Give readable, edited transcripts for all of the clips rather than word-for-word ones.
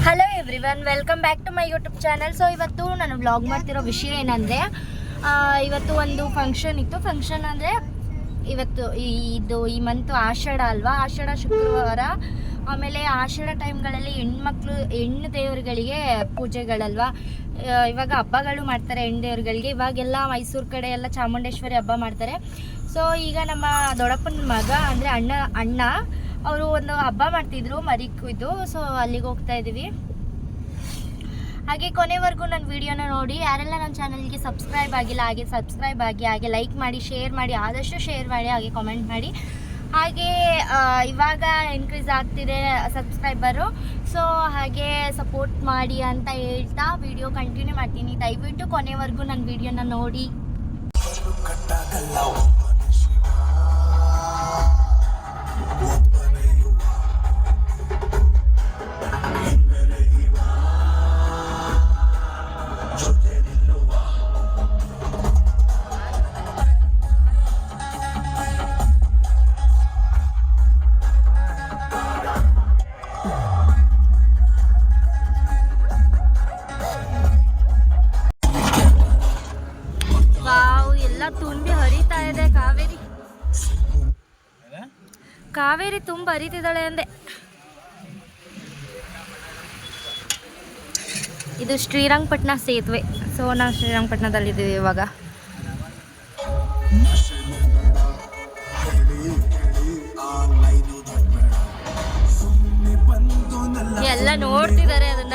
Hello everyone, welcome back to my YouTube channel. So ಇವತ್ತು ನಾನು vlog ಮಾಡ್ತಿರೋ ವಿಷಯ ಏನಂದರೆ, ಇವತ್ತು ಒಂದು ಫಂಕ್ಷನ್ ಇತ್ತು. ಫಂಕ್ಷನ್ ಅಂದರೆ ಇವತ್ತು ಈ ಮಂತ್ ಆಷಾಢ ಅಲ್ವಾ, ಆಷಾಢ ಶುಕ್ರವಾರ. ಆಮೇಲೆ ಆಷಾಢ ಟೈಮ್ಗಳಲ್ಲಿ ಹೆಣ್ಣು ದೇವರುಗಳಿಗೆ ಪೂಜೆಗಳಲ್ವಾ. ಇವಾಗ ಹಬ್ಬಗಳು ಮಾಡ್ತಾರೆ ಹೆಣ್ಣು ದೇವರುಗಳಿಗೆ. ಇವಾಗೆಲ್ಲ ಮೈಸೂರು ಕಡೆ ಎಲ್ಲ ಚಾಮುಂಡೇಶ್ವರಿ ಹಬ್ಬ ಮಾಡ್ತಾರೆ. ಸೊ ಈಗ ನಮ್ಮ ದೊಡ್ಡಪ್ಪನ ಮಗ ಅಂದರೆ ಅಣ್ಣ ಅವರು ಒಂದು ಹಬ್ಬ ಮಾಡ್ತಿದ್ರು ಮರಿಕ್ಕಿದ್ದು. ಸೊ ಅಲ್ಲಿಗೆ ಹೋಗ್ತಾ ಇದ್ದೀವಿ. ಹಾಗೆ ಕೊನೆವರೆಗೂ ನನ್ನ ವಿಡಿಯೋನ ನೋಡಿ. ಯಾರೆಲ್ಲ ನನ್ನ ಚಾನಲ್ಗೆ ಸಬ್ಸ್ಕ್ರೈಬ್ ಆಗಿಲ್ಲ ಹಾಗೆ ಸಬ್ಸ್ಕ್ರೈಬ್ ಆಗಿ, ಹಾಗೆ ಲೈಕ್ ಮಾಡಿ, ಶೇರ್ ಮಾಡಿ, ಆದಷ್ಟು ಶೇರ್ ಮಾಡಿ, ಹಾಗೆ ಕಾಮೆಂಟ್ ಮಾಡಿ. ಹಾಗೆ ಇವಾಗ ಇನ್ಕ್ರೀಸ್ ಆಗ್ತಿದೆ ಸಬ್ಸ್ಕ್ರೈಬರು. ಸೊ ಹಾಗೆ ಸಪೋರ್ಟ್ ಮಾಡಿ ಅಂತ ಹೇಳ್ತಾ ವಿಡಿಯೋ ಕಂಟಿನ್ಯೂ ಮಾಡ್ತೀನಿ. ದಯವಿಟ್ಟು ಕೊನೆವರೆಗೂ ನನ್ನ ವಿಡಿಯೋನ ನೋಡಿ. ತುಂಬಿ ಹರಿತಾ ಇದೆ ಕಾವೇರಿ ತುಂಬ ಹರಿತಿದ್ದಾಳೆ ಅಂದೆ. ಇದು ಶ್ರೀರಂಗಪಟ್ಟಣ ಸೇತುವೆ. ಸೊ ನಾವು ಶ್ರೀರಂಗಪಟ್ಟಣದಲ್ಲಿದ್ದೀವಿ ಇವಾಗ. ಎಲ್ಲ ನೋಡ್ತಿದ್ದಾರೆ ಅದನ್ನ.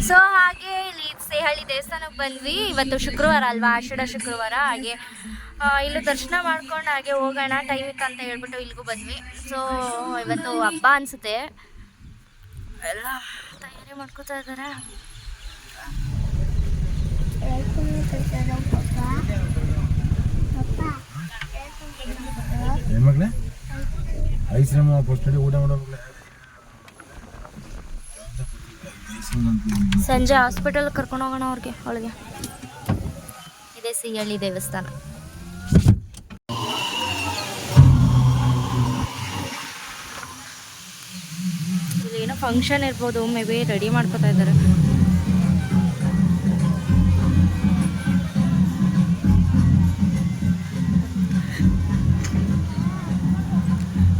ಸೊ ಹಾಗೆ ಇಲ್ಲಿ ಸೇಹಳ್ಳಿ ದೇವಸ್ಥಾನಕ್ಕೆ ಬಂದ್ವಿ. ಇವತ್ತು ಶುಕ್ರವಾರ ಅಲ್ವಾ, ಆಷಾಢ ಶುಕ್ರವಾರ. ಹಾಗೆ ಇಲ್ಲಿ ದರ್ಶನ ಮಾಡ್ಕೊಂಡು ಹಾಗೆ ಹೋಗೋಣ, ಟೈಮ್ ಇತ್ತು ಅಂತ ಹೇಳ್ಬಿಟ್ಟು ಇಲ್ಲಿಗೂ ಬಂದ್ವಿ. ಸೊ ಇವತ್ತು ಹಬ್ಬ ಅನಿಸುತ್ತೆ, ಎಲ್ಲ ತಯಾರಿ ಮಾಡ್ಕೋತಾ ಇದ್ದಾರೆ. ಸಂಜೆ ಹಾಸ್ಪಿಟಲ್ ಕರ್ಕೊಂಡು ಹೋಗೋಣ ಅವಳಿಗೆ. ಇದೇ ಸಿಹಳ್ಳಿ ದೇವಸ್ಥಾನ. ಇಲ್ಲಿ ಏನೋ ಫಂಕ್ಷನ್ ಇರ್ಬೋದು, ಮೇ ಬಿ ರೆಡಿ ಮಾಡ್ಕೋತಾ ಇದ್ದಾರೆ.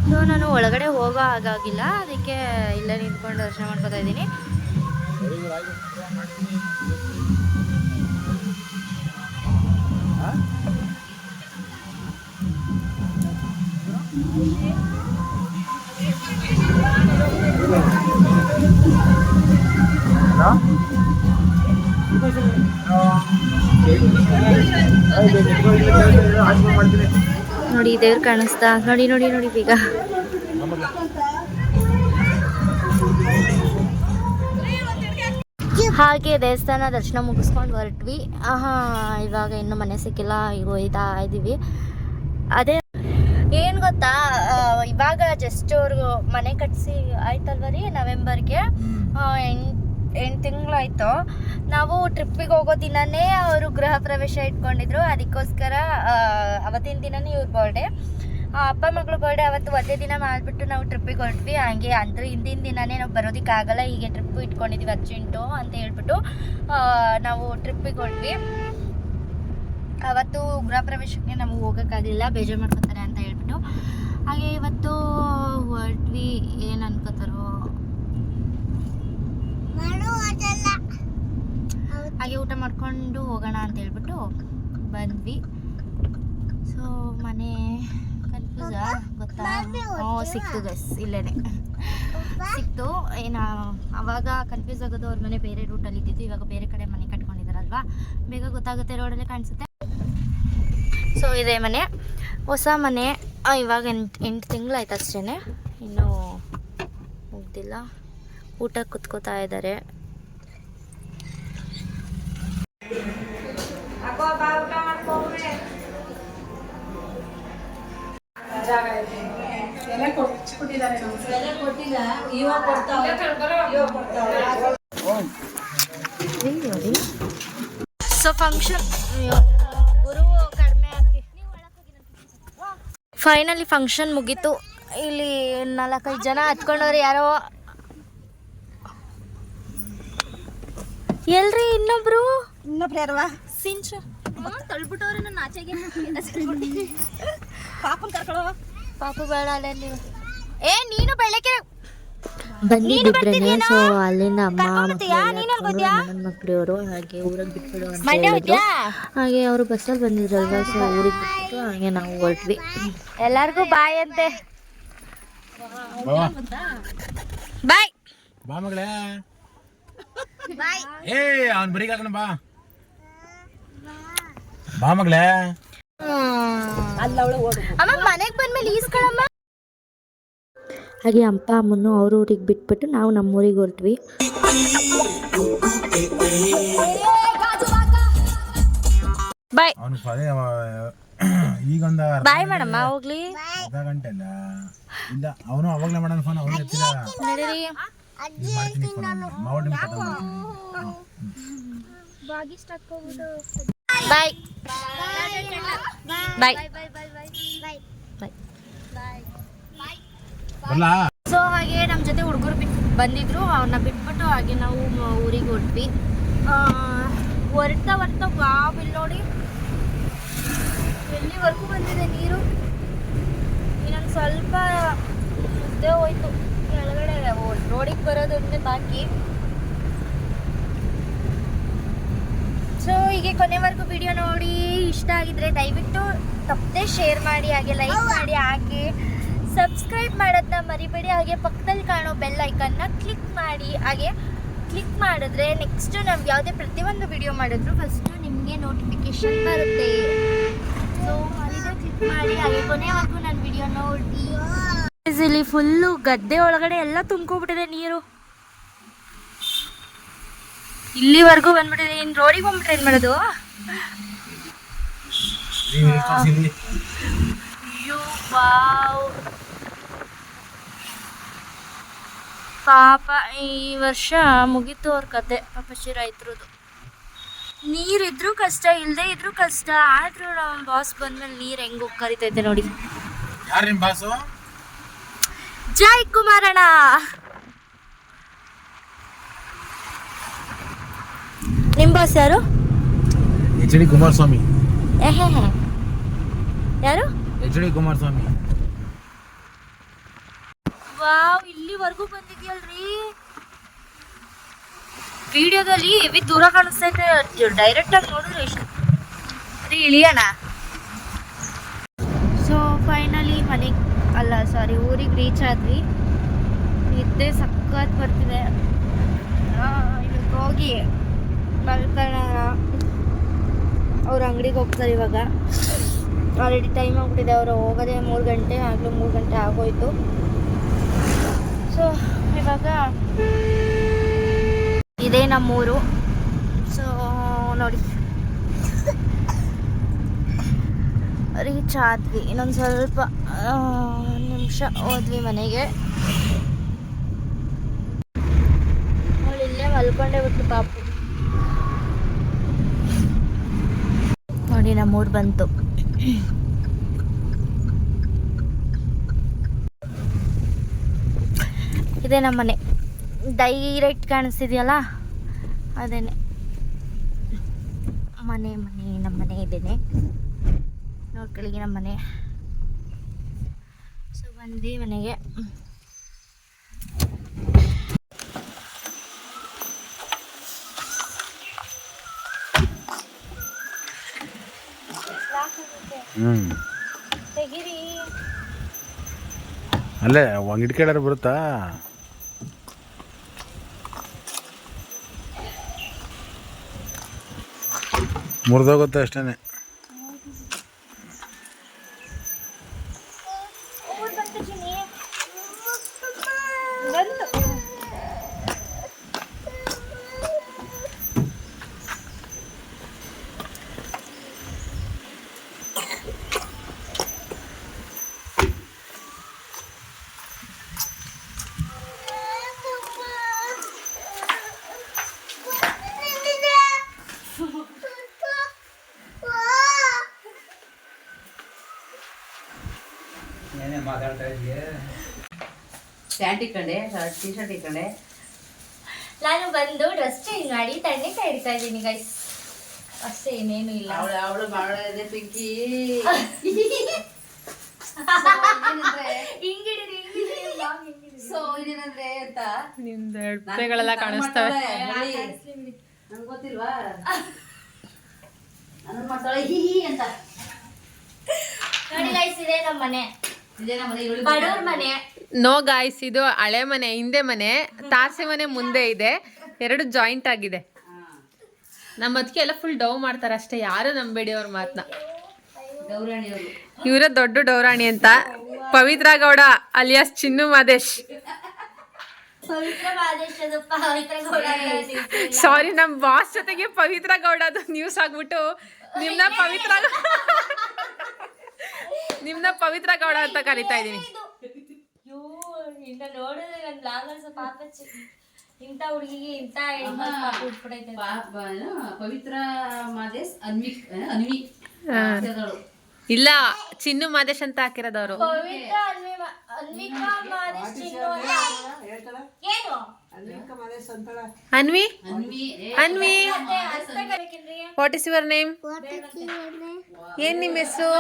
ಸೊ ನಾನು ಒಳಗಡೆ ಹೋಗೋ ಹಾಗಾಗಿಲ್ಲ, ಅದಕ್ಕೆ ಇಲ್ಲೇ ನಿಂತ್ಕೊಂಡು ದರ್ಶನ ಮಾಡ್ಕೋತಾ ಇದ್ದೀನಿ. ನೋಡಿ ದೇವ್ರು ಕಾಣಿಸ್ತಾ, ನೋಡಿ ನೋಡಿ ನೋಡಿ ಬೇಗ. ಹಾಗೆ ದೇವಸ್ಥಾನ ದರ್ಶನ ಮುಗಿಸ್ಕೊಂಡು ಹೊರಟ್ವಿ. ಇವಾಗ ಇನ್ನೂ ಮನೆ ಸಿಕ್ಕಿಲ್ಲ, ಈಗ ಹೋಯ್ತಾ ಇದ್ದೀವಿ. ಅದೇ ಏನು ಗೊತ್ತಾ, ಇವಾಗ ಜಸ್ಟ್ ಅವ್ರಿಗೂ ಮನೆ ಕಟ್ಟಿಸಿ ಆಯ್ತಲ್ವ ರೀ, ನವೆಂಬರ್ಗೆ 8 ತಿಂಗಳಾಯ್ತು. ನಾವು ಟ್ರಿಪ್ಪಿಗೆ ಹೋಗೋ ದಿನವೇ ಅವರು ಗೃಹ ಪ್ರವೇಶ ಇಟ್ಕೊಂಡಿದ್ರು. ಅದಕ್ಕೋಸ್ಕರ ಅವತ್ತಿನ ದಿನವೇ ಇವ್ರ ಬರ್ಡೇ, ಅಪ್ಪ ಮಗಳು ಬರ್ಡೇ ಅವತ್ತು ಒಂದೇ ದಿನ ಮಾಡಿಬಿಟ್ಟು ನಾವು ಟ್ರಿಪ್ಪಿಗೆ ಹೊರಟ್ವಿ. ಹಂಗೆ ಅಂದರೆ ಹಿಂದಿನ ದಿನವೇ ನಾವು ಬರೋದಕ್ಕಾಗಲ್ಲ, ಹೀಗೆ ಟ್ರಿಪ್ಪು ಇಟ್ಕೊಂಡಿದ್ದೀವಿ ಅರ್ಜೆಂಟು ಅಂತ ಹೇಳ್ಬಿಟ್ಟು ನಾವು ಟ್ರಿಪ್ಪಿಗೆ ಹೊರಟ್ವಿ. ಅವತ್ತು ಗೃಹ ಪ್ರವೇಶಕ್ಕೆ ನಮಗೆ ಹೋಗೋಕ್ಕಾಗಲಿಲ್ಲ, ಬೇಜಾರು ಮಾಡ್ಕೊತಾರೆ ಅಂತ ಹೇಳ್ಬಿಟ್ಟು. ಹಾಗೆ ಇವತ್ತು ಹೊರಟ್ವಿ, ಏನು ಅನ್ಕೋತಾರೋ. ಹಾಗೆ ಊಟ ಮಾಡ್ಕೊಂಡು ಹೋಗೋಣ ಅಂತ ಹೇಳ್ಬಿಟ್ಟು ಬಂದ್ವಿ. ಸೊ ಮನೆ ಕನ್ಫ್ಯೂಸಾ ಗೊತ್ತಾ? ಸಿಕ್ತು ಗಸ್, ಇಲ್ಲೇನೆ ಸಿಕ್ತು. ಏನು ಅವಾಗ ಕನ್ಫ್ಯೂಸ್ ಆಗೋದು, ಅವ್ರ ಮನೆ ಬೇರೆ ರೂಟಲ್ಲಿ ಇದ್ದಿದ್ದು, ಇವಾಗ ಬೇರೆ ಕಡೆ ಮನೆ ಕಟ್ಕೊಂಡಿದ್ದಾರಲ್ವಾ, ಬೇಗ ಗೊತ್ತಾಗುತ್ತೆ, ರೋಡಲ್ಲೇ ಕಾಣಿಸುತ್ತೆ. ಸೊ ಇದೇ ಮನೆ, ಹೊಸ ಮನೆ. ಇವಾಗ 8 ತಿಂಗಳಾಯ್ತು ಅಷ್ಟೇ, ಇನ್ನೂ ಮುಗ್ದಿಲ್ಲ. ಊಟ ಕುತ್ಕೋತಾ ಇದ್ದಾರೆ. ಸೊ ಫಂಕ್ಷನ್ ಕಡಿಮೆ ಆಗಿ ಫೈನಲಿ ಫಂಕ್ಷನ್ ಮುಗೀತು. ಇಲ್ಲಿ 4-5 ಜನ ಹತ್ಕೊಂಡವ್ರು. ಯಾರೋ ಎಲ್ರಿ ಇನ್ನೊಬ್ರು ಯಾರವಾ ಸಿಂಚು ತಳ್ಬಿಟ್ಟವ್ರೆ ನನ್ನ ಆಚೆಗೆ. ಪಾಪನ್ ಕರ್ಕೊಳ್ಳೋ, ಪಾಪು ಬೇಡ ಅಲ್ಲೇ ನೀವು. ನೀನು ಬೆಳಗ್ಗೆ ಬಂದಿದ್ರೇನೆ. ಸೊ ಅಲ್ಲಿಂದ ಅಮ್ಮ ನನ್ನ ಮಕ್ಕಳವರು ಹಾಗೆ ಊರಿಗೆ ಬಿಟ್ಬಿಡು ಅಂತ ಹೇಳಿದ್ರು. ಹಾಗೆ ಅವರು ಬಸ್ಸಲ್ಲಿ ಬಂದಿದ್ರಲ್ವಾ, ಸೊ ಊರಿಗೆ ಬಿಟ್ಬಿಟ್ಟು ಹಾಗೆ ನಾವು ಹೊರಟ್ವಿ. ಎಲ್ಲರಿಗೂ ಬಾಯ್ ಅಂತೆ. ಬಾಯ್ ಬಾ ಮಗಳೇ. ಏ ಅವ್ನು ಬರೀ ಕಾಕಣ ಬಾ ಬಾ ಮಗಳೇ. ಅಮ್ಮ ಮನೆಗೆ ಬಂದ್ಮೇಲೆ ಈಸ್ಕೊಳಮ್ಮ. ಹಾಗೆ ಅಪ್ಪ ಅಮ್ಮನ್ನು ಅವ್ರ ಊರಿಗೆ ಬಿಟ್ಬಿಟ್ಟು ನಾವು ನಮ್ಮೂರಿಗೆ ಹೊರಟ್ವಿ. ಬಾಯ್ ಈಗೊಂದು ಬಾಯ್ ಮಾಡಮ್ಮ. ಹೋಗ್ಲಿ ಅರ್ಧ ಗಂಟೆ ಇಲ್ಲ ಇಲ್ಲ, ಅವನು ಅವಾಗಲೇ ಮಾಡೋಣ ಫೋನ್. ಅವನು ಎತ್ತಿಲ್ಲ. ಬಾಯ್ ಬಾಯ್. ಸೊ ಹಾಗೆ ನಮ್ಮ ಜೊತೆ ಹುಡುಗರು ಬಂದಿದ್ರು, ಅವ್ರನ್ನ ಬಿಟ್ಬಿಟ್ಟು ಹಾಗೆ ನಾವು ಊರಿಗೆ ಹೊರಟ್ವಿ. ಹೊರಡ್ತಾ ವಾವ್, ಇಲ್ಲಿ ನೋಡಿ ಎಲ್ಲಿವರೆಗೂ ಬಂದಿದೆ ನೀರು. ಇನ್ನೊಂದು ಸ್ವಲ್ಪ ಮುದ್ದೆ ಹೋಯ್ತು, ಕೆಳಗಡೆ ರೋಡಿಗೆ ಬರೋದೊಂದೇ ಬಾಕಿ. ಸೊ ಹೀಗೆ ಕೊನೆವರೆಗೂ ವಿಡಿಯೋ ನೋಡಿ ಇಷ್ಟ ಆಗಿದ್ರೆ ದಯವಿಟ್ಟು ತಪ್ಪದೆ ಶೇರ್ ಮಾಡಿ, ಹಾಗೆ ಲೈಕ್ ಮಾಡಿ, ಹಾಗೆ ಸಬ್ಸ್ಕ್ರೈಬ್ ಮಾಡೋದನ್ನ ಮರಿಬೇಡಿ. ಹಾಗೆ ಪಕ್ಕದಲ್ಲಿ ಕಾಣೋ ಬೆಲ್ ಐಕನ್ನ ಕ್ಲಿಕ್ ಮಾಡಿ. ಹಾಗೆ ಕ್ಲಿಕ್ ಮಾಡಿದ್ರೆ ನೆಕ್ಸ್ಟ್ ನಾವು ಯಾವುದೇ ಪ್ರತಿಯೊಂದು ವಿಡಿಯೋ ಮಾಡಿದ್ರು ಫಸ್ಟು ನಿಮಗೆ ನೋಟಿಫಿಕೇಶನ್ ಬರುತ್ತೆ. ಸೊ ಅಲ್ಲಿಗೆ ಕ್ಲಿಕ್ ಮಾಡಿ. ಹಾಗೆ ಕೊನೆವರೆಗೂ ನನ್ನ ವಿಡಿಯೋ ನೋಡಿ. ಇಲ್ಲಿ ಫುಲ್ಲು ಗದ್ದೆ ಒಳಗಡೆ ಎಲ್ಲ ತುಂಬ್ಕೊಬಿಟ್ಟಿದೆ ನೀರು, ಇಲ್ಲಿವರೆಗೂ ಬಂದ್ಬಿಟ್ಟಿದೆ. ಇನ್ನು ರೋಡಿಗೆ ಬಂದ್ಬಿಟ್ರೆ ಏನು ಮಾಡೋದು? ಅಯ್ಯೋ ವಾವ್, ಪಾಪ ಈ ವರ್ಷ ಮುಗೀತು ಅವ್ರ ಕತೆ. ಪಾಪಶಿ ರೈತರದು. ನೀರಿದ್ರೂ ಕಷ್ಟ, ಇಲ್ಲದೆ ಇದ್ರೂ ಕಷ್ಟ. ಆದ್ರೂ ನಮ್ಮ ಬಾಸ್ ಬಂದ್ಮೇಲೆ ನೀರು ಹೆಂಗೆ ಕರಿತೈತೆ ನೋಡಿ. ಯಾರು ನಿಮ್ಮ ಬಾಸು? ಜೈ ಕುಮಾರಣ್ಣ. ನಿಮ್ಮ ಬಾಸ್ ಯಾರು? HD ಕುಮಾರಸ್ವಾಮಿ. ಯಾರು? HD ಕುಮಾರಸ್ವಾಮಿ. ವಾವ್, ಇಲ್ಲಿವರೆಗೂ ಬಂದಿದ್ಯಲ್ರಿ. ವಿಡಿಯೋದಲ್ಲಿ ಹೆವಿ ದೂರ ಕಾಣಿಸ್ತೈತೆ, ಡೈರೆಕ್ಟ್ ಆಗಿ ನೋಡಿದ್ರೆ ಎಷ್ಟು ಇಳಿಯೋಣ. ಸೊ ಫೈನಲಿ ಮನೆಗೆ ಊರಿಗೆ ರೀಚ್ ಆದ್ವಿ. ನಿದ್ದೆ ಸಖತ್ ಬರ್ತಿದೆ. ಇದಕ್ಕೆ ಹೋಗಿ ಮಲ್ಕೊಳ್ಳೋಣ. ಅವ್ರ ಅಂಗಡಿಗೆ ಹೋಗ್ತಾರೆ ಇವಾಗ. ಆಲ್ರೆಡಿ ಟೈಮ್ ಆಗ್ಬಿಟ್ಟಿದೆ, ಅವರು ಹೋಗೋದೇ 3 ಗಂಟೆ. ಆಗಲೂ 3 ಗಂಟೆ ಆಗೋಯ್ತು. ಸೊ ಇವಾಗ ಇದೇ ನಮ್ಮೂರು. ಸೊ ನೋಡಿ ರೀಚ್ ಆದ್ವಿ. ಇನ್ನೊಂದು ಸ್ವಲ್ಪ ನಿಮಿಷ ಹೋದ್ವಿ ಮನೆಗೆ. ಅವಳು ಇಲ್ಲೇ ಮಲ್ಕೊಂಡೇ ಬಿಟ್ಟು ಪಾಪು. ನೋಡಿ ನಮ್ಮೂರು ಬಂತು. ಇದೇ ನಮ್ಮ ಮನೆ. ಡೈರೆಕ್ಟ್ ಕಾಣಿಸ್ತಿದೆಯಲ್ಲ ಅದೇನೆ ಮನೆ. ನಮ್ಮ ಮನೆ. ಮನೆ ಇದ್ದೇನೆ. ನೋಡ್ಕೊಳ್ಳಿ ನಮ್ಮ ಮನೆ. ಸೊ ಬಂದು ಮನೆಗೆ. ತೆಗಿರಿ. ಅಲ್ಲೇ ಹಿಡ್ಕೇಳಾರ ಬರುತ್ತಾ? ಮುರಿದೋಗುತ್ತೆ ಅಷ್ಟೇನೆ. ಪ್ಯಾಂಟ್ ಇಟ್ಕೊಂಡೆ, ಟಿ ಶರ್ಟ್ ಇಟ್ಕೊಂಡೆ. ನಾನು ಬಂದು ಡ್ರೆಸ್ ಚೇಂಜ್ ಮಾಡಿ ತಣ್ಣೀರ್ ಹಿಡಿತಾ ಇದ್ದೀನಿ ಗೈಸ್. ಅಷ್ಟೇ, ಇನ್ನೇನು ಇಲ್ಲ. ಅವಳು ಬಾಳ ಇದೆ ಪಿಂಕಿ. ಸೊ ಇದೇನಂದ್ರೆ ಅಂತ ನಿಮ್ದು ಎಡ್ಪೆಗಳೆಲ್ಲ ಕಾಣಿಸ್ತವೆ. ನಂಗೆ ಗೊತ್ತಿಲ್ವಾ? ನನ್ನ ಮಾಡ್ತಾಳೆ ಹೀ ಅಂತ. ನೋಡಿ ಗೈಸ್, ಇದೆ ನಮ್ಮ ಮನೆ. ಬಡವ್ರ ಮನೆ. ನೋ ಗಾಯ್ಸ್, ಇದು ಹಳೆ ಮನೆ, ಹಿಂದೆ ಮನೆ, ತಾರಸಿ ಮನೆ ಮುಂದೆ ಇದೆ. ಎರಡು ಜಾಯಿಂಟ್ ಆಗಿದೆ. ನಮ್ಮ ಅದಕ್ಕೆ ಎಲ್ಲ ಫುಲ್ ಡವ್ ಮಾಡ್ತಾರೆ ಅಷ್ಟೇ. ಯಾರು ನಂಬೇಡಿ ಅವ್ರ ಮಾತನ್ನ. ಗೌರಾಣಿಯವರು ಇವರೇ ದೊಡ್ಡ ಡೌರಾಣಿ ಅಂತ. ಪವಿತ್ರ ಗೌಡ ಅಲಿಯಾಸ್ ಚಿನ್ನು ಮಾದೇಶ್. ಪವಿತ್ರ ಮಾದೇಶ್ ಅದು ಪವಿತ್ರ ಗೌಡ. ಸಾರಿ, ನಮ್ಮ ಬಾಸ್ ಜೊತೆಗೆ ಪವಿತ್ರ ಗೌಡ ಅದು ನ್ಯೂಸ್ ಆಗ್ಬಿಟ್ಟು ನಿಮ್ನ ಪವಿತ್ರ ಗೌಡ ಅಂತ ಕರಿತಾ ಇದೀನಿ. ಇಂತ ನೋಡಿದ್ರೆ ನನ್ ಬ್ಲಾಗರ್ಸ್ ಪಾಪಚ್ಚಿ. ಇಂತ ಹುಡುಗಿಗೆ ಇಂತ ಹೆಣ್ಮಕ್ಳು ಉಟ್ಬಿಡೈತೆ. ಪವಿತ್ರ ಮಾದೇಶ್ ಅನ್ವಿ ಇಲ್ಲ, ಚಿನ್ನು ಮಾದೇಶ್ ಅಂತ ಹಾಕಿರೋದವ್ರು. ಪವಿತ್ರ ಅನ್ವಿಕಾ ಮಾದೇಶ್ ಚಿನ್ನು ಅಂತ. ಏನು Anvi Anvi what is your name? ಏನ್ ನಿಮ್ಮ ಹೆಸರು?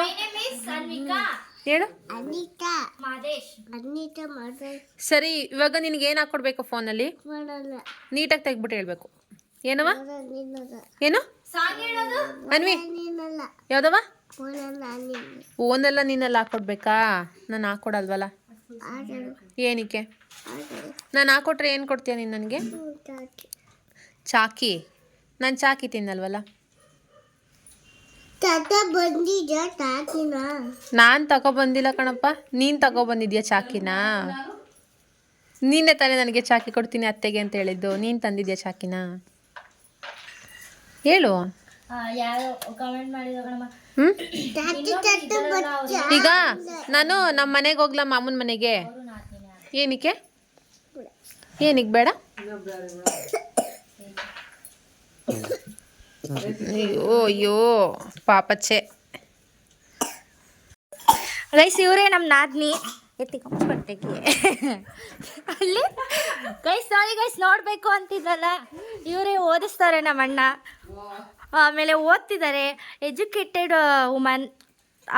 ಅನ್ವಿಕಾ ಹೇಳು. ಮಾದೇಶ್. ಸರಿ, ಇವಾಗ ನಿನ್ಗೆ ಏನ್ ಹಾಕೊಡ್ಬೇಕು ಫೋನಲ್ಲಿ? ನೀಟಾಗಿ ತೆಗ್ಬಿಟ್ಟು ಹೇಳ್ಬೇಕು. ಏನವ? ಏನು ಸಾಂಗ್ ಹೇಳೋದು? ಅನ್ವಿ ಯಾವ್ದವ? ಓನೆಲ್ಲ ನೀನೆಲ್ಲ ಹಾಕೊಡ್ಬೇಕಾ? ನಾನು ಹಾಕೊಡಲ್ವಲ್ಲ. ಏನಕ್ಕೆ? ನಾನು ಹಾಕೊಟ್ರೆ ಏನು ಕೊಡ್ತೀಯ ನೀನು ನನಗೆ? ಚಾಕಿ. ನಾನು ಚಾಕಿ ತಿನ್ನಲ್ವಲ್ಲ. ನಾನು ತಗೊಬಂದಿಲ್ಲ ಕಣಪ್ಪ, ನೀನು ತಗೊಬಂದಿದ್ಯಾ ಚಾಕಿನ? ನೀನೇ ತಾನೇ ನನಗೆ ಚಾಕಿ ಕೊಡ್ತೀನಿ ಅತ್ತೆಗೆ ಅಂತ ಹೇಳಿದ್ದು. ನೀನು ತಂದಿದ್ಯಾ ಚಾಕಿನ? ಹೇಳು. ಯಾರು ಕಮೆಂಟ್ ಮಾಡಿದ್ರು ಕಣಮ್ಮ. ಈಗ ನಾನು ನಮ್ಮ ಮನೆಗೆ ಹೋಗ್ಲಾ, ಮಾಮೂನ್ ಮನೆಗೆ? ಏನಕ್ಕೆ ಬೇಡ? ಅಯ್ಯೋ ಪಾಪಚ್ಚೆ. ಗೈಸ್, ಇವರೇ ನಮ್ಮ ನಾದ್ನಿ. ಎತ್ತಿಕೊಂಡ್ಬರ್ತೆಗೆ ಅಲ್ಲಿ ಗೈಸ್. ಸಾರಿ ಗೈಸ್, ನೋಡಬೇಕು ಅಂತಿದ್ರಲ್ಲ, ಇವರೇ ಓದಿಸ್ತಾರೆ ನಮ್ಮ ಅಣ್ಣ. ಆಮೇಲೆ ಓದ್ತಿದ್ದಾರೆ, ಎಜುಕೇಟೆಡ್ ವುಮನ್.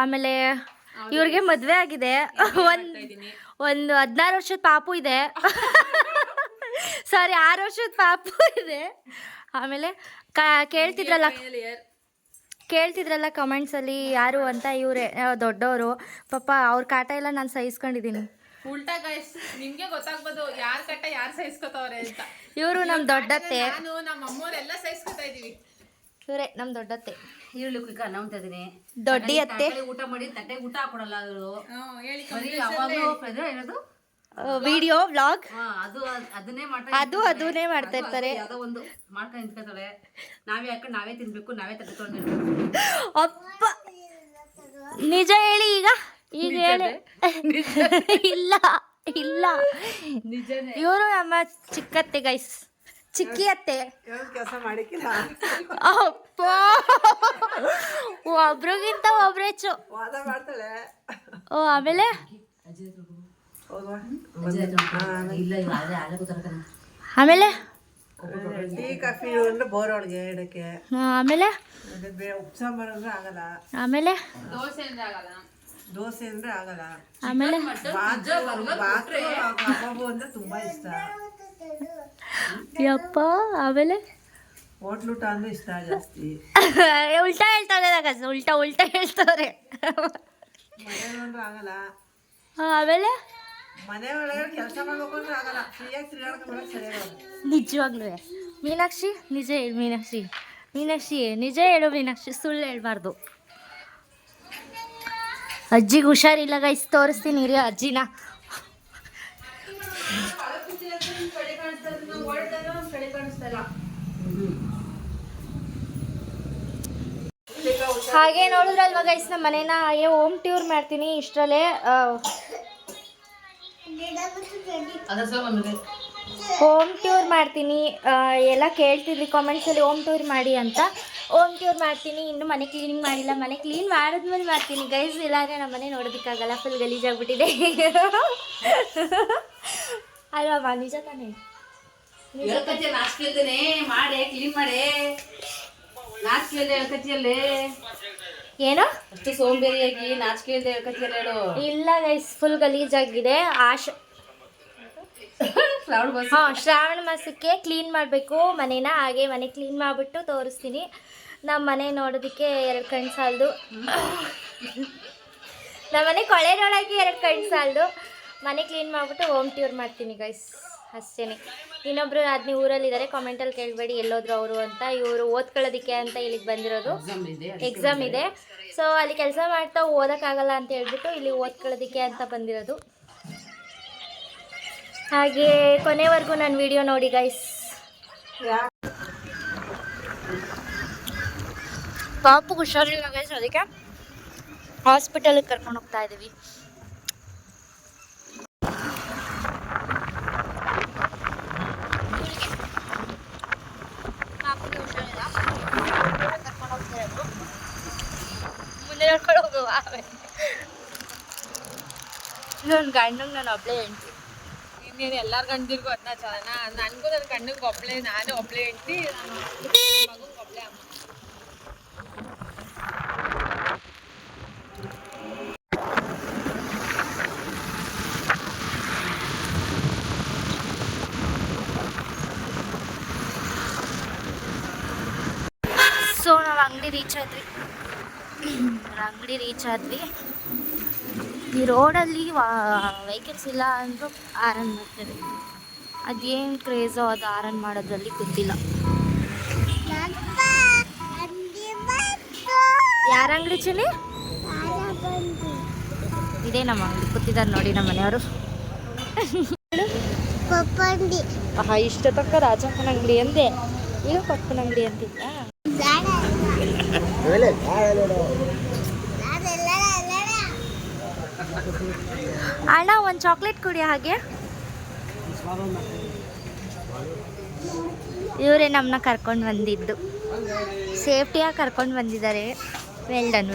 ಆಮೇಲೆ ಇವ್ರಿಗೆ ಮದುವೆ ಆಗಿದೆ. ಒಂದು 16 ವರ್ಷದ ಪಾಪು ಇದೆ. ಸಾರಿ, 6 ವರ್ಷದ ಪಾಪು ಇದೆ. ಆಮೇಲೆ ಕೇಳ್ತಿದ್ರಲ್ಲ ಕಮೆಂಟ್ಸಲ್ಲಿ ಯಾರು ಅಂತ, ಇವರೇ ದೊಡ್ಡವರು. ಪಾಪ ಅವ್ರ ಕಾಟ ಎಲ್ಲ ನಾನು ಸಹಿಸ್ಕೊಂಡಿದ್ದೀನಿ. ಉಲ್ಟಾ ಗೈಸ್, ನಿಮ್ಗೆ ಗೊತ್ತಾಗ್ಬೋದು ಯಾರ ಕಟ್ಟ ಯಾರು ಸಹಿಸ್ಕೊತವ್ರೆ ಅಂತ. ಇವರು ನಮ್ಮ ದೊಡ್ಡತ್ತೆ. ನಾನು ನಮ್ಮ ಅಮ್ಮೋರೆಲ್ಲ ಸಹಿಸ್ಕೊತಾ ಇದೀವಿ. ಇವರೇ ನಮ್ಮ ದೊಡ್ಡತ್ತೆ. ಈರುಳ್ಳಿ ಕುಯ್ಕ ಅನ್ನ ಉಂತಾ ಇದೀನಿ. ದೊಡ್ಡಿ ಅತ್ತೆ ಊಟ ಮಾಡಿ ತಟ್ಟೆಗೆ ಊಟ ಹಾಕೊಡಲ್ಲ ಅವರು. ಹೇಳಿ. ಏನದು ವಿಡಿಯೋ ವ್ಲಾಗ್ ಅದನ್ನೇ ಅದನ್ನೇ ಮಾಡ್ತಾ ಇರ್ತಾರೆ. ಯಾವ್ದೋ ಒಂದು ಮಾಡ್ಕೊಂಡು ನಿಂತ್ಕೊತಾಳೆ. ನಾವೇ ಹಾಕೊಂಡು ನಾವೇ ತಿನ್ಬೇಕು, ನಾವೇ ತಟ್ಟೆ ತೊಗೊಂಡು. ಅಪ್ಪ ನಿಜ ಹೇಳಿ ಈಗ ಹೇಳಿ. ಇಲ್ಲ ಇವರು ನಮ್ಮ ಚಿಕ್ಕತ್ತೆ ಗೈಸ್, ಚಿಕ್ಕಿ ಅತ್ತೆ. ಅಪ್ಪ ಒಬ್ರಿಗಿಂತ ಒಬ್ರೆಚ್ಚು. ಆಮೇಲೆ ಆಮೇಲೆ ಟೀ ಕಾಫಿ ಅಂದ್ರೆ ಬೋರ್ ಒಳಗೆ ಇಡಕ್ಕೆ ಆಮೇಲೆ ಉಪ್ಪು ಸಾಂಬಾರು ಅಂದ್ರೆ ಆಗಲ್ಲ, ಆಮೇಲೆ ದೋಸೆ ಅಂದ್ರೆ ಆಗಲ್ಲ. ದೋಸೆ ಅಂದ್ರೆ ಆಗಲ್ಲ, ಆಮೇಲೆ ಬಾತು ಕಬಾಬು ಅಂದ್ರೆ ತುಂಬಾ ಇಷ್ಟ, ಯಪ್ಪ ಆಮೇಲೆ ಹೋಟ್ಲ್ ಊಟ ಅಂದ್ರೆ ಇಷ್ಟ ಜಾಸ್ತಿ. ಉಲ್ಟಾ ಹೇಳ್ತಾರೆ ಉಲ್ಟಾ ಹೇಳ್ತಾರೆ. ಮನೇಲಿ ಅಂದ್ರೆ ಆಗಲ್ಲ, ಆಮೇಲೆ ಮನೆ ಒಳಗೆ ಕೆಲಸ ಮಾಡ್ಬೇಕು ಅಂದ್ರೆ ಆಗಲ್ಲ, ಫ್ರೀಯಾಗಿ ತಿರ್ಗಾಡ್ಕೊಂಡ್ಬರಕ್ಕೆ ಸರಿಯಾಗಲ್ಲ. ನಿಜವಾಗ್ಲೂ ಮೀನಾಕ್ಷಿ ನಿಜ ಹೇಳು ಮೀನಾಕ್ಷಿ ನಿಜ ಹೇಳು ಮೀನಾಕ್ಷಿ, ಸುಳ್ಳು ಹೇಳ್ಬಾರ್ದು. ಅಜ್ಜಿಗೆ ಹುಷಾರಿಲ್ಲ ಗೈಸ್, ತೋರಿಸ್ತೀನಿ ಇರಿ ಅಜ್ಜಿನ. ಹಾಗೆ ನೋಡಿದ್ರಲ್ವ ಗೈಸ್, ನಮ್ಮ ಮನೇನ ಹಾಗೆ ಹೋಮ್ ಟೂರ್ ಮಾಡ್ತೀನಿ ಇಷ್ಟರಲ್ಲೇ. ಹೋಮ್ ಟೂರ್ ಮಾಡ್ತೀನಿ, ಎಲ್ಲ ಕೇಳ್ತಿದ್ವಿ ಕಾಮೆಂಟ್ಸಲ್ಲಿ ಹೋಮ್ ಟೂರ್ ಮಾಡಿ ಅಂತ. ಹೋಮ್ ಟೂರ್ ಮಾಡ್ತೀನಿ, ಇನ್ನು ಮನೆ ಕ್ಲೀನಿಂಗ್ ಮಾಡಿಲ್ಲ, ಮನೆ ಕ್ಲೀನ್ ಮಾಡಿದ್ಮೇಲೆ ಮಾಡ್ತೀನಿ ಗೈಸ್, ಇಲ್ಲಾಂದರೆ ನಮ್ಮ ಮನೆ ನೋಡೋದಕ್ಕಾಗಲ್ಲ, ಫುಲ್ ಗಲೀಜಾಗ್ಬಿಟ್ಟಿದೆ. ಅಲ್ವಾ ನಿಜ ತಾನೇ? ನಾಚಿಕೆ ಮಾಡಿ ಕ್ಲೀನ್ ಮಾಡಿ, ನಾಚಿಕೆ ಇಲ್ಲದೆ ಹೇಳ್ಕತಿಯಲ್ಲೇ, ಏನು ಅಷ್ಟು ಸೋಂಬೇರಿಯಾಗಿ ನಾಚಿಕೆ ಇಲ್ಲದೆ ಹೇಳ್ಕತಿಯಲ್ಲ ಹೇಳು. ಇಲ್ಲ ಗೈಸ್, ಫುಲ್ ಗಲೀಜಾಗಿದೆ. ಶ್ರಾವಣ ಮಾಸಕ್ಕೆ ಕ್ಲೀನ್ ಮಾಡಬೇಕು ಮನೇನ, ಹಾಗೆ ಮನೆ ಕ್ಲೀನ್ ಮಾಡಿಬಿಟ್ಟು ತೋರಿಸ್ತೀನಿ. ನಮ್ಮ ಮನೆ ನೋಡೋದಕ್ಕೆ 2 ಕಣ್ಣು ಸಾಲದು, ನಮ್ಮ ಮನೆ ಕೊಳೆ ನೋಡೋಕ್ಕೆ 2 ಕಣ್ಣು ಸಾಲದು. ಮನೆ ಕ್ಲೀನ್ ಮಾಡಿಬಿಟ್ಟು ಹೋಮ್ ಟೂರ್ ಮಾಡ್ತೀನಿ ಗೈಸ್, ಅಷ್ಟೇ. ಇನ್ನೊಬ್ರು ಆದ್ಮಿ ಊರಲ್ಲಿದ್ದಾರೆ, ಕಾಮೆಂಟಲ್ಲಿ ಕೇಳಬೇಡಿ ಎಲ್ಲೋದ್ರು ಅವರು ಅಂತ. ಇವರು ಓದ್ಕೊಳ್ಳೋದಕ್ಕೆ ಅಂತ ಇಲ್ಲಿಗೆ ಬಂದಿರೋದು, ಎಕ್ಸಾಮ್ ಇದೆ. ಸೊ ಅಲ್ಲಿ ಕೆಲಸ ಮಾಡ್ತಾ ಓದೋಕ್ಕಾಗಲ್ಲ ಅಂತ ಹೇಳ್ಬಿಟ್ಟು ಇಲ್ಲಿ ಓದ್ಕೊಳ್ಳೋದಕ್ಕೆ ಅಂತ ಬಂದಿರೋದು. ಹಾಗೆ ಕೊನೆವರೆಗೂ ನನ್ನ ವಿಡಿಯೋ ನೋಡಿ ಗೈಸ್. ಪಾಪು ಹುಷಾರಿಲ್ಲ ಗೈಸ್, ಅದಕ್ಕೆ ಹಾಸ್ಪಿಟಲಿಗೆ ಕರ್ಕೊಂಡು ಹೋಗ್ತಾ ಇದ್ದೀವಿ. ಪಾಪುಗೆ ಹುಷಾರಿಲ್ಲ, ಕರ್ಕೊಂಡು ಹೋಗ್ತಾ ಇದ್ರು. ಮುಂದೆ ನೋಡ್ಕೊಂಡು ಹೋಗುವ. ನನ್ನ ಗಂಡಂಗೆ ನಾನು ಒಬ್ಬಳೇ ಹೆಂಡ್ತಿ. ಇನ್ನೇನು ಎಲ್ಲರ ಗಂಡಿರ್ಗೂ ಅದನ್ನ ಚೆನ್ನಾ, ನನಗೂ ನನ್ನ ಗಂಡಂಗೆ ಒಬ್ಬಳೇ, ನಾನೇ ಒಬ್ಬಳೇ ಹೆಂಡ್ತಿ, ಮಗಂಗೆ ಒಬ್ಬಳೇ ಅಮ್ಮ. ಸೊ ನಾವು ಅಂಗಡಿ ರೀಚ್ ಆದ್ವಿ. ಈ ರೋಡಲ್ಲಿ ವೆಹಿಕಲ್ಸ್ ಇಲ್ಲ ಅಂದರೂ ಆರನ್ ಮಾಡ್ತೇವೆ. ಅದೇನು ಕ್ರೇಜೋ ಅದು ಆರನ್ ಮಾಡೋದ್ರಲ್ಲಿ ಗೊತ್ತಿಲ್ಲ. ಯಾರ ಅಂಗಡಿ ಚಿನಿ? ಇದೇ ನಮ್ಮ ಅಂಗಡಿ, ಕೂತಿದ್ದಾರೆ ನೋಡಿ ನಮ್ಮ ಮನೆಯವರು. ಇಷ್ಟ ತಕ್ಕ ರಾಜಪ್ಪನ ಅಂಗಡಿ ಅಂದೆ, ಈಗ ಪಪ್ಪನ ಅಂಗಡಿ ಅಂತಿದ್ದ. ಅಣ್ಣ ಒಂದು ಚಾಕ್ಲೇಟ್ ಕುಡಿ. ಹಾಗೆ ಇವರೇ ನಮ್ಮನ್ನ ಕರ್ಕೊಂಡು ಬಂದಿದ್ದು, ಸೇಫ್ಟಿಯಾಗಿ ಕರ್ಕೊಂಡು ಬಂದಿದ್ದಾರೆ. Well done.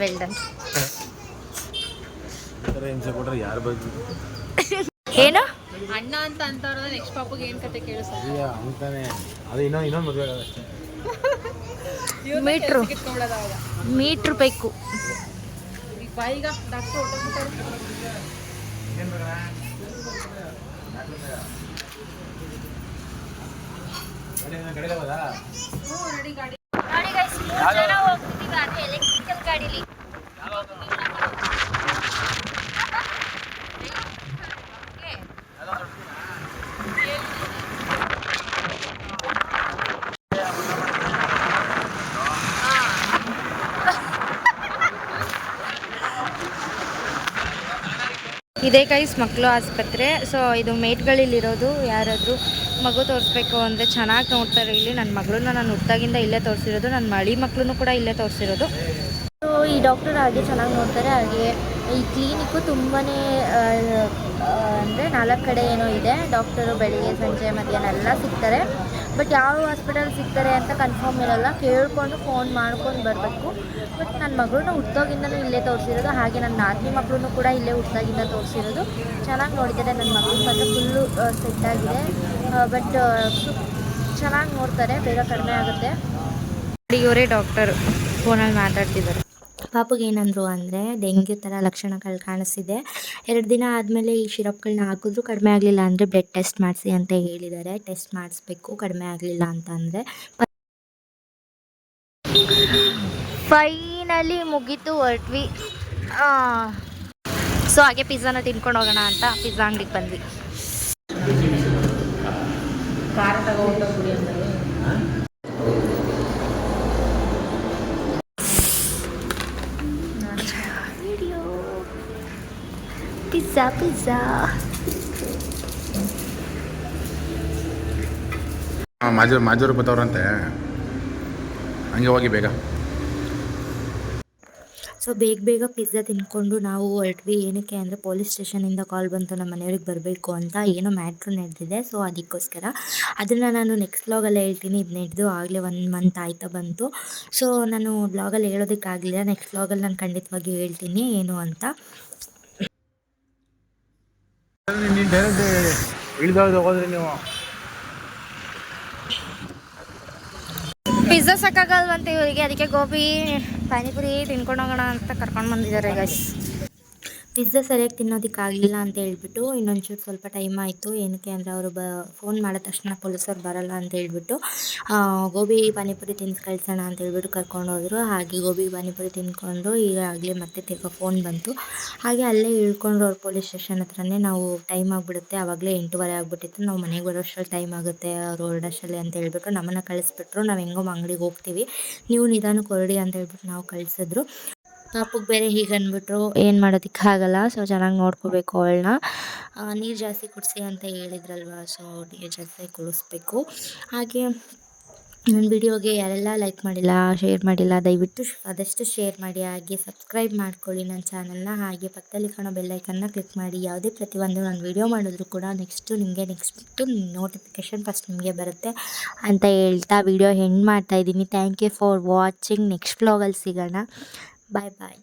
ಏನು ಅಣ್ಣ ಅಂತ ಅಂತವ್ರ ನೆಕ್ಸ್ಟ್ ಪಾಪಗೆ ಏನು ಕತೆ ಕೇಳು ಸರ್. ಮೀಟ್ರು ಬೇಕು. ಬಾಯಿಗ ಡಾಕ್ಟ್ರು ಹೊಟ್ಟೋಗ್ಬಿಟ್ಟಾರೆ. ನೋಡಿ ಗೈಸ್, 3 ಜನ ಹೋಗ್ತಿದ್ದೀವಿ ಆದರೆ ಎಲೆಕ್ಟ್ರಿಕಲ್ ಗಾಡೀಲಿ. ಇದೇ ಗೈಸ್ ಮಕ್ಕಳು ಆಸ್ಪತ್ರೆ. ಸೊ ಇದು ಮೇಟ್ಗಳಿಲ್ಲಿರೋದು. ಯಾರಾದರೂ ಮಗು ತೋರಿಸ್ಬೇಕು ಅಂದರೆ ಚೆನ್ನಾಗಿ ನೋಡ್ತಾರೆ ಇಲ್ಲಿ. ನನ್ನ ಮಗಳನ್ನ ನಾನು ಹುಟ್ಟಾಗಿಂದ ಇಲ್ಲೇ ತೋರಿಸಿರೋದು, ನನ್ನ ಮಳಿ ಮಕ್ಕಳನ್ನು ಕೂಡ ಇಲ್ಲೇ ತೋರಿಸಿರೋದು. ಸೊ ಈ ಡಾಕ್ಟರ್ ಹಾಗೆ ಚೆನ್ನಾಗಿ ನೋಡ್ತಾರೆ. ಹಾಗೆ ಈ ಕ್ಲಿನಿಕ್ಕು ತುಂಬಾ ಅಂದರೆ 4 ಕಡೆ ಏನೋ ಇದೆ ಡಾಕ್ಟರು. ಬೆಳಿಗ್ಗೆ ಸಂಜೆ ಮಧ್ಯಾಹ್ನ ಎಲ್ಲ ಸಿಗ್ತಾರೆ. ಬಟ್ ಯಾವ ಹಾಸ್ಪಿಟಲ್ ಸಿಗ್ತಾರೆ ಅಂತ ಕನ್ಫರ್ಮ್ ಇರೋಲ್ಲ, ಕೇಳಿಕೊಂಡು ಫೋನ್ ಮಾಡ್ಕೊಂಡು ಬರಬೇಕು. ಬಟ್ ನನ್ನ ಮಗಳನ್ನ ಹುಟ್ಟೋಗಿಂದನೂ ಇಲ್ಲೇ ತೋರಿಸಿರೋದು. ಹಾಗೆ ನನ್ನ ನಾದಿನಿ ಮಕ್ಕಳನ್ನು ಕೂಡ ಇಲ್ಲೇ ಹುಟ್ಟಾಗಿಂದ ತೋರಿಸಿರೋದು. ಚೆನ್ನಾಗಿ ನೋಡಿದ್ದಾರೆ. ನನ್ನ ಮಗಳು ಮಾತ್ರ ಫುಲ್ಲು ಸೆಟ್ ಆಗಿದೆ. ಬಟ್ ಚೆನ್ನಾಗಿ ನೋಡ್ತಾರೆ, ಬೇಗ ಕಡಿಮೆ ಆಗುತ್ತೆ. ಇವರೇ ಡಾಕ್ಟರ್ ಫೋನಲ್ಲಿ ಮಾತಾಡ್ತಿದ್ದಾರೆ. ಪಾಪುಗೆ ಏನಂದರು ಅಂದರೆ ಡೆಂಗ್ಯೂ ಥರ ಲಕ್ಷಣಗಳು ಕಾಣಿಸ್ತಿದೆ, 2 ದಿನ ಆದಮೇಲೆ ಈ ಶಿರಪ್ಗಳನ್ನ ಹಾಕಿದ್ರು ಕಡಿಮೆ ಆಗಲಿಲ್ಲ ಅಂದರೆ ಬ್ಲಡ್ ಟೆಸ್ಟ್ ಮಾಡಿಸಿ ಅಂತ ಹೇಳಿದ್ದಾರೆ. ಟೆಸ್ಟ್ ಮಾಡಿಸ್ಬೇಕು ಕಡಿಮೆ ಆಗಲಿಲ್ಲ ಅಂತ ಅಂದರೆ. ಫೈನಲಿ ಮುಗೀತು, ಹೊರಟ್ವಿ. ಸೊ ಹಾಗೆ ಪಿಜ್ಜಾನ ತಿನ್ಕೊಂಡು ಹೋಗೋಣ ಅಂತ ಪಿಜ್ಜಾ ಅಂಗಡಿಗೆ ಬಂದ್ವಿ. ಪಿಜ್ಜಾ ಪಿಜ್ಜಾ ಮಾಜೂರು ಬತ್ತವ್ರಂತೆ, ಹಂಗೆ ಹೋಗಿ ಬೇಗ. ಸೊ ಬೇಗ ಪಿಜ್ಜಾ ತಿಂದ್ಕೊಂಡು ನಾವು ಹೊರಟ್ವಿ. ಏನಕ್ಕೆ ಅಂದರೆ ಪೊಲೀಸ್ ಸ್ಟೇಷನಿಂದ ಕಾಲ್ ಬಂತು ನಮ್ಮ ಮನೆಯವ್ರಿಗೆ ಬರಬೇಕು ಅಂತ, ಏನೋ ಮ್ಯಾಟ್ರು ನಡೆದಿದೆ. ಸೊ ಅದಕ್ಕೋಸ್ಕರ ಅದನ್ನು ನಾನು ನೆಕ್ಸ್ಟ್ ವ್ಲಾಗಲ್ಲಿ ಹೇಳ್ತೀನಿ. ಇದು ನಡೆದು ಆಗಲೇ 1 ಮಂತ್ ಆಯ್ತಾ ಬಂತು. ಸೊ ನಾನು ವ್ಲಾಗಲ್ಲಿ ಹೇಳೋದಕ್ಕಾಗಲಿಲ್ಲ, ನೆಕ್ಸ್ಟ್ ವ್ಲಾಗಲ್ಲಿ ನಾನು ಖಂಡಿತವಾಗಿ ಹೇಳ್ತೀನಿ ಏನು ಅಂತ. ನೀನು ಡೈರೆಕ್ಟ್ ಇಳಿದವ್ರು ಹೋಗೋದ್ರಿ ನೀವು. ಪಿಜ್ಜಾ ಸಾಕಾಗಲ್ವಂತೆ ಇವರಿಗೆ, ಅದಕ್ಕೆ ಗೋಬಿ ಪಾನಿಪುರಿ ತಿನ್ಕೊಂಡು ಹೋಗೋಣ ಅಂತ ಕರ್ಕೊಂಡು ಬಂದಿದ್ದಾರೆ ಗೈಸ್. ಪಿಜ್ಜಾ ಸರಿಯಾಗಿ ತಿನ್ನೋದಕ್ಕಾಗಲಿಲ್ಲ ಅಂತ ಹೇಳ್ಬಿಟ್ಟು ಇನ್ನೊಂಚೂರು ಸ್ವಲ್ಪ ಟೈಮ್ ಆಯಿತು. ಏನಕ್ಕೆ ಅಂದರೆ ಅವರು ಫೋನ್ ಮಾಡಿದ ತಕ್ಷಣ ಪೊಲೀಸರು ಬರಲ್ಲ ಅಂತ ಹೇಳ್ಬಿಟ್ಟು ಗೋಬಿ ಪಾನಿಪುರಿ ತಿಂದು ಕಳ್ಸೋಣ ಅಂತ ಹೇಳ್ಬಿಟ್ಟು ಕರ್ಕೊಂಡು ಹೋದರು. ಹಾಗೆ ಗೋಬಿ ಪಾನಿಪುರಿ ತಿಂದ್ಕೊಂಡು ಈಗಾಗಲೇ ಮತ್ತೆ ತಿರ್ಗಾ ಫೋನ್ ಬಂತು. ಹಾಗೆ ಅಲ್ಲೇ ಇಳ್ಕೊಂಡ್ರು ಅವ್ರು ಪೊಲೀಸ್ ಸ್ಟೇಷನ್ ಹತ್ರನೇ. ನಾವು ಟೈಮ್ ಆಗಿಬಿಡುತ್ತೆ, ಆವಾಗಲೇ 8:15 ಆಗಿಬಿಟ್ಟಿತ್ತು. ನಾವು ಮನೆಗೆ ಬರೋಷ್ಟರಲ್ಲಿ ಟೈಮ್ ಆಗುತ್ತೆ ಅವ್ರು ಹೊರಡೋಷ್ಟರಲ್ಲಿ ಅಂತ ಹೇಳ್ಬಿಟ್ಟು ನಮ್ಮನ್ನು ಕಳಿಸ್ಬಿಟ್ರು. ನಾವು ಹೆಂಗೋ ಅಂಗಡಿಗೆ ಹೋಗ್ತೀವಿ, ನೀವು ನಿಧಾನಕ್ಕೆ ಹೊರಡಿ ಅಂತ ಹೇಳ್ಬಿಟ್ಟು ನಾವು ಕಳಿಸಿದ್ರು. ಪಾಪುಗೆ ಬೇರೆ ಹೀಗೆ ಅಂದ್ಬಿಟ್ರು, ಏನು ಮಾಡೋದಕ್ಕಾಗಲ್ಲ. ಸೊ ಚೆನ್ನಾಗಿ ನೋಡ್ಕೋಬೇಕು ಅವಳನ್ನ. ನೀರು ಜಾಸ್ತಿ ಕುಡಿಸಿ ಅಂತ ಹೇಳಿದ್ರಲ್ವ, ಸೊ ನೀರು ಜಾಸ್ತಿ ಕುಡಿಸ್ಬೇಕು. ಹಾಗೆ ನನ್ನ ವಿಡಿಯೋಗೆ ಯಾರೆಲ್ಲ ಲೈಕ್ ಮಾಡಿಲ್ಲ, ಶೇರ್ ಮಾಡಿಲ್ಲ, ದಯವಿಟ್ಟು ಆದಷ್ಟು ಶೇರ್ ಮಾಡಿ. ಹಾಗೆ ಸಬ್ಸ್ಕ್ರೈಬ್ ಮಾಡ್ಕೊಳ್ಳಿ ನನ್ನ ಚಾನಲ್ನ. ಹಾಗೆ ಪಕ್ಕದಲ್ಲಿ ಕಾಣೋ ಬೆಲ್ಲೈಕನ್ನ ಕ್ಲಿಕ್ ಮಾಡಿ. ಯಾವುದೇ ಪ್ರತಿಯೊಂದು ನಾನು ವಿಡಿಯೋ ಮಾಡಿದ್ರು ಕೂಡ ನೆಕ್ಸ್ಟು ನೋಟಿಫಿಕೇಷನ್ ಫಸ್ಟ್ ನಿಮಗೆ ಬರುತ್ತೆ ಅಂತ ಹೇಳ್ತಾ ವಿಡಿಯೋ ಎಂಡ್ ಮಾಡ್ತಾಯಿದ್ದೀನಿ. Thank you for watching. Next ವ್ಲಾಗಲ್ಲಿ ಸಿಗೋಣ. ಬಾಯ್ ಬಾಯ್.